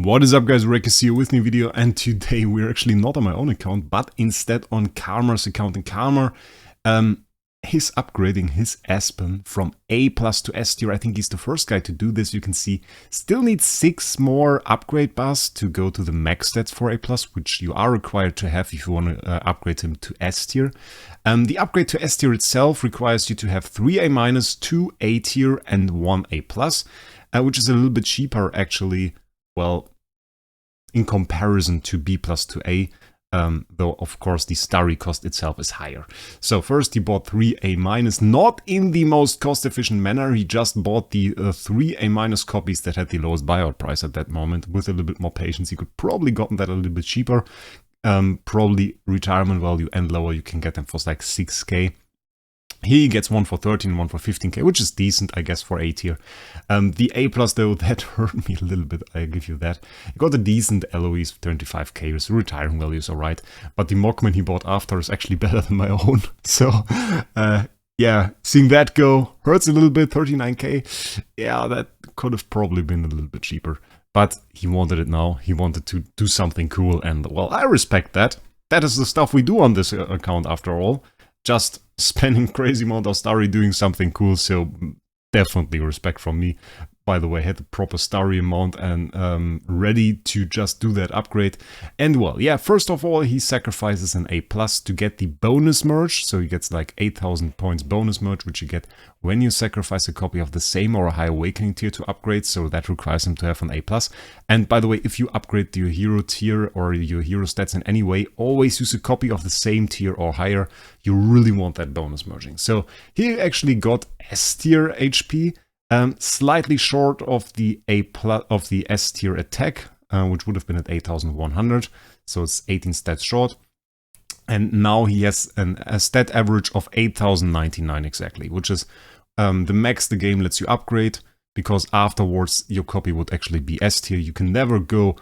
What is up, guys? Wraec is here with new video, and today we're actually not on my own account, but instead on Karma's account. And Karma, he's upgrading his Aspen from A+ to S tier. I think he's the first guy to do this. You can see still needs 6 more upgrade bars to go to the max stats for A+, which you are required to have if you want to upgrade him to S tier. The upgrade to S tier itself requires you to have 3 A-, 2 A tier, and 1 A+, which is a little bit cheaper actually. Well, in comparison to B+ to A, though of course the starry cost itself is higher. So first he bought 3 A-, not in the most cost efficient manner. He just bought the 3 A- copies that had the lowest buyout price at that moment. With a little bit more patience, he could probably gotten that a little bit cheaper. Probably retirement value and lower, you can get them for like 6k. He gets one for 13, one for 15k, which is decent, I guess, for A tier. The A+, though, that hurt me a little bit, I give you that. He got a decent LOEs, 25k, his retiring value is alright, but the Mockman he bought after is actually better than my own. So, yeah, seeing that go hurts a little bit, 39k. Yeah, that could have probably been a little bit cheaper, but he wanted it now. He wanted to do something cool, and, well, I respect that. That is the stuff we do on this account, after all. Just spending crazy amount of starry doing something cool, so definitely respect from me. By the way, I had the proper starry amount and ready to just do that upgrade. And well, yeah, first of all, he sacrifices an A+ to get the bonus merge. So he gets like 8,000 points bonus merge, which you get when you sacrifice a copy of the same or a high awakening tier to upgrade. So that requires him to have an A+. And by the way, if you upgrade your hero tier or your hero stats in any way, always use a copy of the same tier or higher. You really want that bonus merging. So he actually got S tier HP. Slightly short of the S tier attack, which would have been at 8,100, so it's 18 stats short. And now he has a stat average of 8,099 exactly, which is the max the game lets you upgrade, because afterwards your copy would actually be S tier. You can never go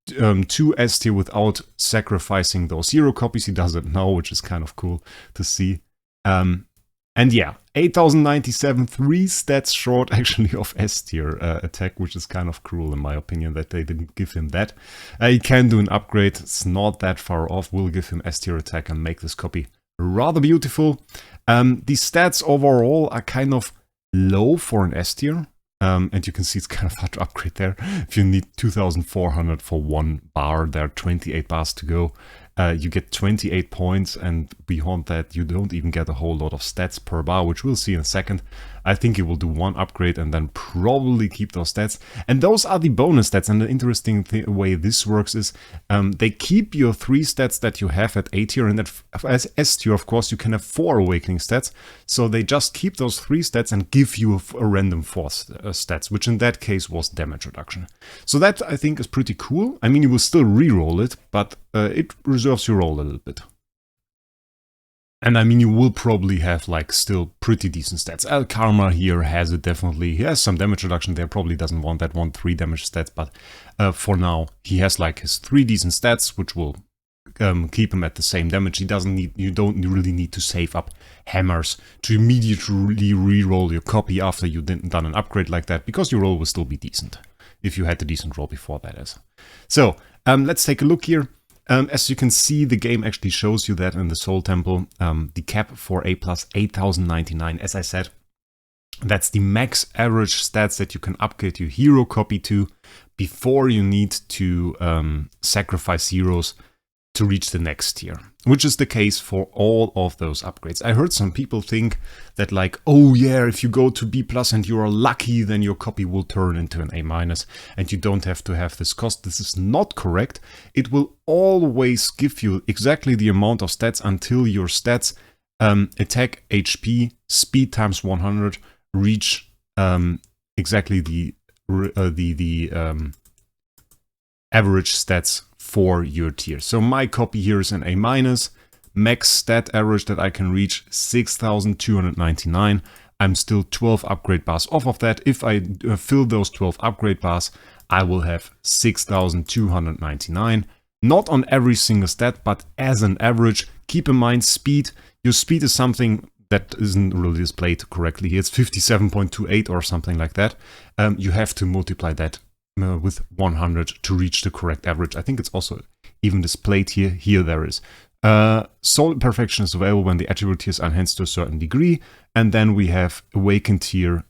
to S tier without sacrificing those hero copies. He does it now, which is kind of cool to see. And yeah, 8,097, 3 stats short actually of S tier attack, which is kind of cruel in my opinion that they didn't give him that. He can do an upgrade, it's not that far off. We'll give him S tier attack and make this copy rather beautiful. The stats overall are kind of low for an S tier. And you can see it's kind of hard to upgrade there. If you need 2,400 for 1 bar, there are 28 bars to go. You get 28 points, and beyond that you don't even get a whole lot of stats per bar, which we'll see in a second. I think you will do 1 upgrade and then probably keep those stats. And those are the bonus stats, and the interesting way this works is they keep your 3 stats that you have at A tier, and at S tier, of course, you can have 4 awakening stats. So they just keep those 3 stats and give you a random 4 stats, which in that case was damage reduction. So that, I think, is pretty cool. I mean, you will still re-roll it, but it reserves your roll a little bit. And I mean, you will probably have like still pretty decent stats. Karma here has it definitely. He has some damage reduction there, probably doesn't want that 3 damage stats, but for now he has like his 3 decent stats, which will keep him at the same damage. You don't really need to save up hammers to immediately re-roll your copy after you didn't done an upgrade like that, because your roll will still be decent if you had the decent roll before, that is. So let's take a look here. As you can see, the game actually shows you that in the Soul Temple. The cap for A+, 8,099. As I said, that's the max average stats that you can upgrade your hero copy to before you need to sacrifice heroes to reach the next tier, which is the case for all of those upgrades. I heard some people think that like, oh yeah, if you go to B+ and you are lucky, then your copy will turn into an A- and you don't have to have this cost. This is not correct. It will always give you exactly the amount of stats until your stats, attack, HP, speed times 100 reach exactly the average stats for your tier. So my copy here is an A-, max stat average that I can reach 6,299. I'm still 12 upgrade bars off of that. If I fill those 12 upgrade bars, I will have 6,299. Not on every single stat, but as an average. Keep in mind speed. Your speed is something that isn't really displayed correctly. It's 57.28 or something like that. You have to multiply that with 100 to reach the correct average. I think it's also even displayed here. Here there is. Soul Imperfection is available when the attribute here is enhanced to a certain degree. And then we have Awakened here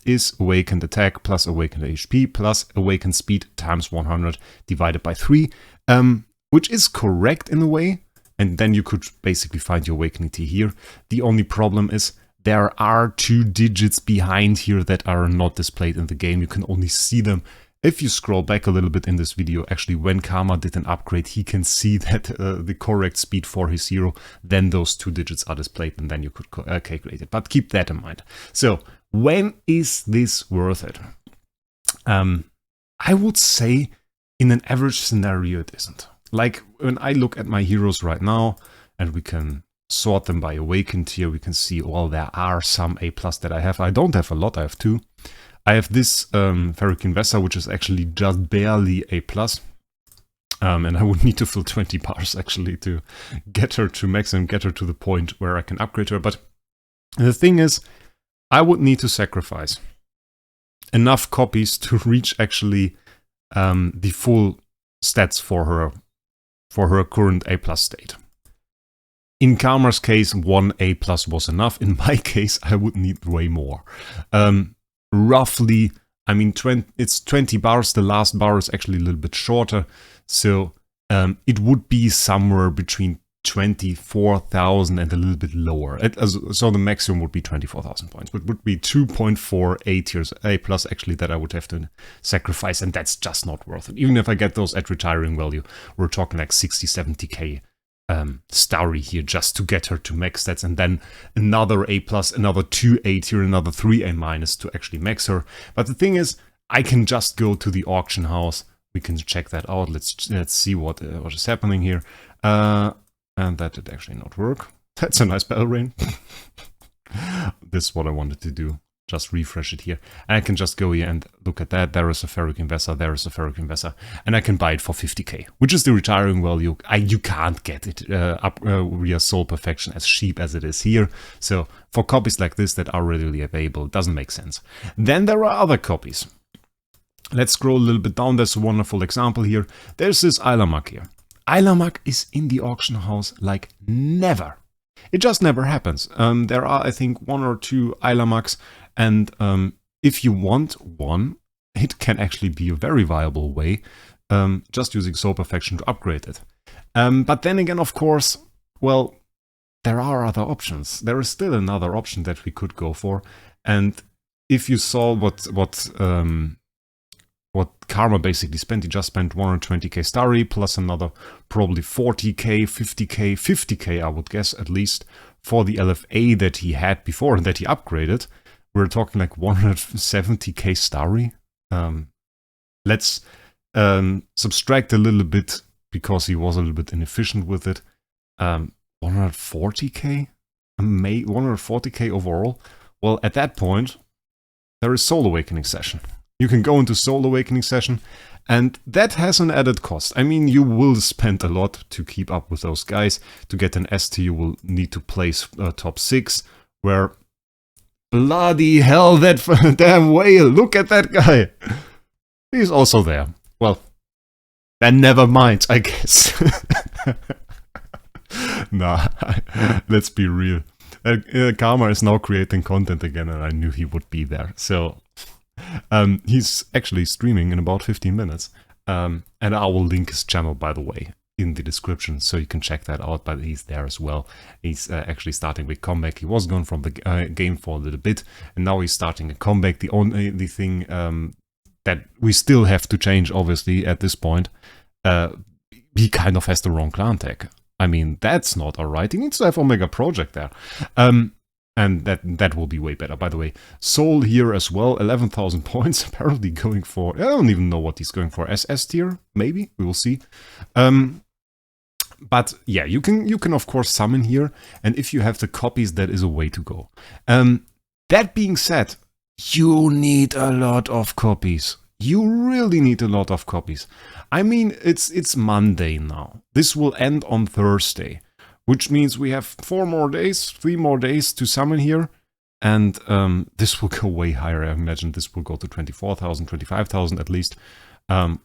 is Awakened Attack plus Awakened HP plus Awakened Speed times 100 divided by 3, which is correct in a way. And then you could basically find your Awakening T here. The only problem is there are 2 digits behind here that are not displayed in the game. You can only see them. If you scroll back a little bit in this video, actually when Karma did an upgrade, he can see that the correct speed for his hero, then those 2 digits are displayed and then you could calculate it. But keep that in mind. So when is this worth it? I would say in an average scenario it isn't. Like when I look at my heroes right now and we can sort them by Awakened here, we can see, well, there are some A+ that I have. I don't have a lot, I have 2. I have this Ferric Investor, which is actually just barely A+. And I would need to fill 20 bars actually to get her to max and get her to the point where I can upgrade her. But the thing is, I would need to sacrifice enough copies to reach actually the full stats for her current A+ state. In Karma's case, 1 A+ was enough. In my case, I would need way more. Roughly, I mean, it's 20 bars. The last bar is actually a little bit shorter. So it would be somewhere between 24,000 and a little bit lower. So the maximum would be 24,000 points, but would be 2.4 A tiers, A+ actually, that I would have to sacrifice. And that's just not worth it. Even if I get those at retiring value, we're talking like 60, 70k. Starry here just to get her to max stats, and then another A+, another 2 A tier, another 3 A- to actually max her. But the thing is, I can just go to the auction house. We can check that out. Let's see what is happening here. And that did actually not work. That's a nice battle rain. This is what I wanted to do. Just refresh it here. And I can just go here and look at that. There is a Ferric Investor, there is a Ferric Investor. And I can buy it for 50k, which is the retiring value. You can't get it up via Soul Perfection as cheap as it is here. So for copies like this that are readily available, it doesn't make sense. Then there are other copies. Let's scroll a little bit down. There's a wonderful example here. There's this Ilamak here. Ilamak is in the auction house like never. It just never happens. There are, I think, 1 or 2 Ilamaks. And if you want one, it can actually be a very viable way, just using Soul Perfection to upgrade it. But then again, of course, well, there are other options. There is still another option that we could go for. And if you saw what Karma basically spent, he just spent 120k Starry plus another probably 40k, 50k, I would guess at least, for the LFA that he had before and that he upgraded. We're talking like 170k Starry. Let's subtract a little bit because he was a little bit inefficient with it. 140k? 140k overall? Well, at that point, there is Soul Awakening Session. You can go into Soul Awakening Session, and that has an added cost. I mean, you will spend a lot to keep up with those guys. To get an ST, you will need to place top 6, where... Bloody hell, that damn whale! Look at that guy! He's also there. Well, then never mind, I guess. Nah, let's be real. Karma is now creating content again, and I knew he would be there. So, he's actually streaming in about 15 minutes. And I will link his channel, by the way, in the description, so you can check that out, but he's there as well. He's actually starting with comeback. He was gone from the game for a little bit, and now he's starting a comeback. The only thing that we still have to change, obviously, at this point, he kind of has the wrong clan tag. I mean, that's not alright. He needs to have Omega Project there. And that will be way better. By the way, Soul here as well, 11,000 points, apparently going for, I don't even know what he's going for, SS tier, maybe, we will see. But yeah, you can of course summon here, and if you have the copies, that is a way to go. That being said, you need a lot of copies. You really need a lot of copies. I mean, it's Monday now. This will end on Thursday, which means we have 4 more days, 3 more days to summon here. And this will go way higher. I imagine this will go to 24,000, 25,000 at least.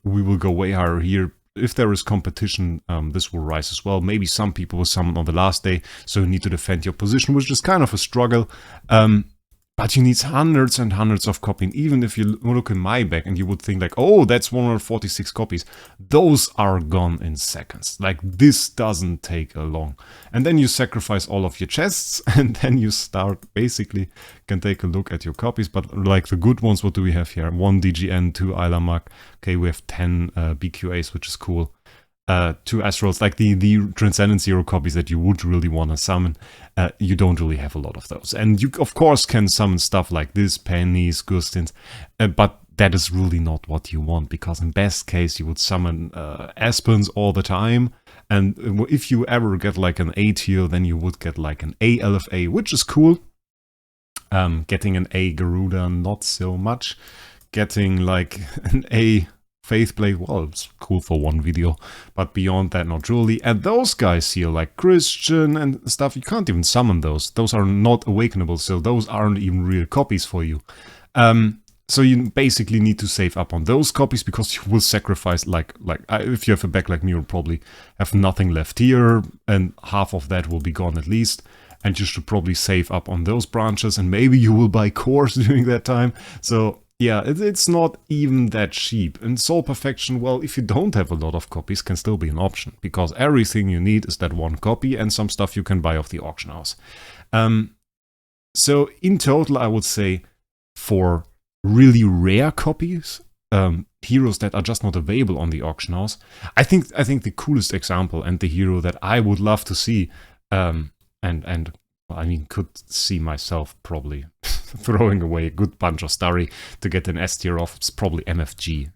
We will go way higher here. If there is competition, this will rise as well. Maybe some people will summon on the last day, so you need to defend your position, which is kind of a struggle. But you need hundreds and hundreds of copies. Even if you look in my bag and you would think like, oh, that's 146 copies. Those are gone in seconds. Like, this doesn't take long. And then you sacrifice all of your chests and then you start, basically, can take a look at your copies. But like the good ones, what do we have here? 1 DGN, 2 Ilamak. Okay, we have 10 BQAs, which is cool. 2 Astrals, like the Transcendent Zero copies that you would really want to summon, you don't really have a lot of those. And you, of course, can summon stuff like this, Pennies, Gustins, but that is really not what you want, because in best case, you would summon Aspens all the time, and if you ever get like an A tier, then you would get like an A LFA, which is cool. Getting an A Garuda, not so much. Getting like an A Faithblade, well, it's cool for one video, but beyond that, not really. And those guys here, like Christian and stuff, you can't even summon those. Those are not awakenable, so those aren't even real copies for you. So you basically need to save up on those copies, because you will sacrifice, like if you have a back like me, you'll probably have nothing left here, and half of that will be gone at least. And you should probably save up on those branches, and maybe you will buy cores during that time. So yeah, it's not even that cheap. And Soul Perfection, well, if you don't have a lot of copies, can still be an option, because everything you need is that one copy and some stuff you can buy off the auction house. So in total, I would say for really rare copies, heroes that are just not available on the auction house, I think the coolest example and the hero that I would love to see, and I mean, could see myself probably throwing away a good bunch of Starry to get an S tier off, it's probably MFG.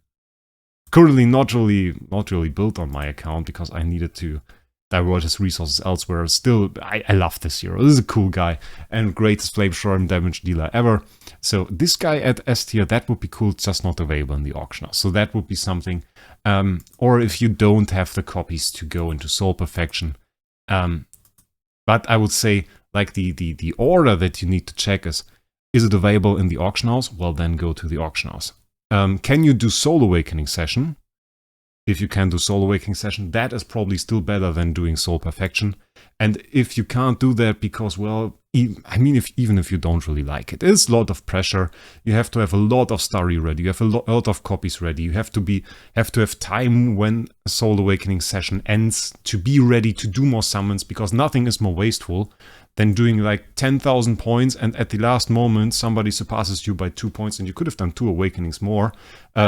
Currently not really built on my account, because I needed to divert his resources elsewhere. Still, I love this hero. This is a cool guy and greatest flamethrower damage dealer ever. So this guy at S tier, that would be cool, just not available in the auction house. So that would be something. Or if you don't have the copies to go into Soul Perfection. But I would say, like, the order that you need to check is it available in the auction house? Well, then go to the auction house. Can you do Soul Awakening Session? If you can do Soul Awakening Session, that is probably still better than doing Soul Perfection. And if you can't do that because, well, I mean, even if you don't really like it, it's a lot of pressure. You have to have a lot of Starry ready. You have a lot of copies ready. You have to have time when a Soul Awakening Session ends to be ready to do more summons, because nothing is more wasteful than doing like 10,000 points and at the last moment somebody surpasses you by 2 points and you could have done 2 awakenings more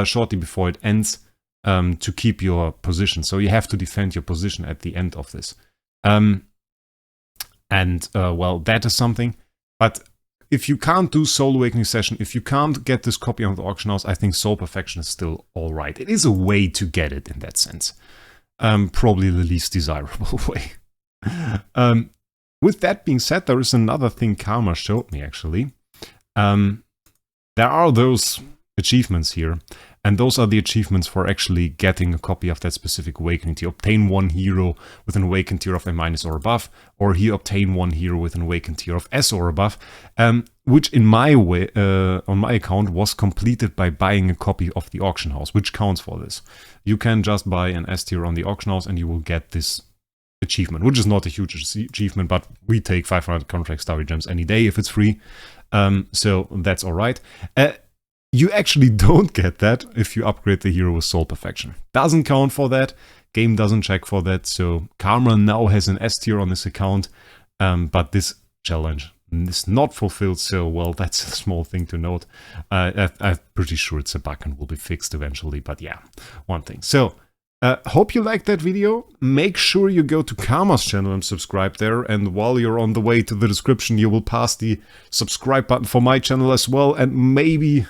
shortly before it ends to keep your position. So you have to defend your position at the end of this. Well, that is something. But if you can't do Soul Awakening Session, if you can't get this copy on the auction house, I think Soul Perfection is still alright. It is a way to get it in that sense. Probably the least desirable way. With that being said, there is another thing Karma showed me, actually. There are those achievements here, and those are the achievements for actually getting a copy of that specific awakening tier. Obtain one hero with an awakened tier of A- or above, or here obtain one hero with an awakened tier of S or above, which in my way, on my account, was completed by buying a copy of the auction house, which counts for this. You can just buy an S tier on the auction house and you will get this achievement, which is not a huge achievement, but we take 500 contract Starry Gems any day if it's free, so that's alright. You actually don't get that if you upgrade the hero with Soul Perfection. Doesn't count for that, game doesn't check for that, so Karma now has an S tier on this account, but this challenge is not fulfilled, so well, that's a small thing to note. I'm pretty sure it's a bug and will be fixed eventually, but yeah, one thing. So, hope you liked that video. Make sure you go to Karma's channel and subscribe there. And while you're on the way to the description, you will pass the subscribe button for my channel as well. And maybe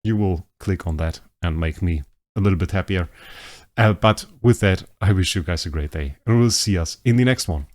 you will click on that and make me a little bit happier. But with that, I wish you guys a great day. And we'll see us in the next one.